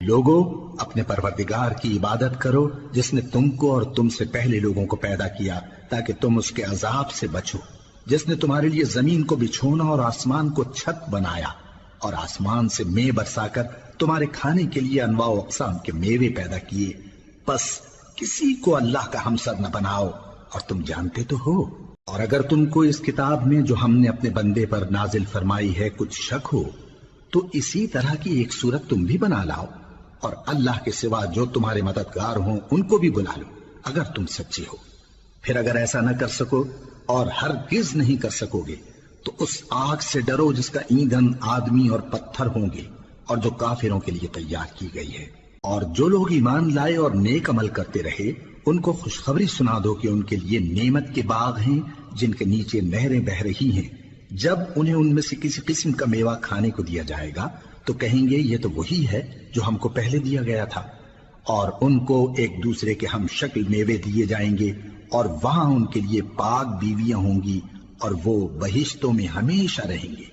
لوگو اپنے پروردگار کی عبادت کرو جس نے تم کو اور تم سے پہلے لوگوں کو پیدا کیا تاکہ تم اس کے عذاب سے بچو، جس نے تمہارے لیے زمین کو بچھونا اور آسمان کو چھت بنایا اور آسمان سے مے برسا کر تمہارے کھانے کے لیے انواع و اقسام کے میوے پیدا کیے، پس کسی کو اللہ کا ہمسر نہ بناؤ اور تم جانتے تو ہو۔ اور اگر تم کو اس کتاب میں جو ہم نے اپنے بندے پر نازل فرمائی ہے کچھ شک ہو تو اسی طرح کی ایک صورت تم بھی بنا لاؤ، اور اللہ کے سوا جو تمہارے مددگار ہوں ان کو بھی بلا لو اگر تم سچے ہو۔ پھر اگر ایسا نہ کر سکو اور ہرگز نہیں کر سکو گے تو اس آگ سے ڈرو جس کا ایندھن آدمی اور پتھر ہوں گے اور جو کافروں کے لیے تیار کی گئی ہے۔ اور جو لوگ ایمان لائے اور نیک عمل کرتے رہے ان کو خوشخبری سنا دو کہ ان کے لیے نعمت کے باغ ہیں جن کے نیچے نہریں بہہ رہی ہیں، جب انہیں ان میں سے کسی قسم کا میوہ کھانے کو دیا جائے گا تو کہیں گے یہ تو وہی ہے جو ہم کو پہلے دیا گیا تھا، اور ان کو ایک دوسرے کے ہم شکل میوے دیے جائیں گے اور وہاں ان کے لیے پاک بیویاں ہوں گی اور وہ بہشتوں میں ہمیشہ رہیں گے۔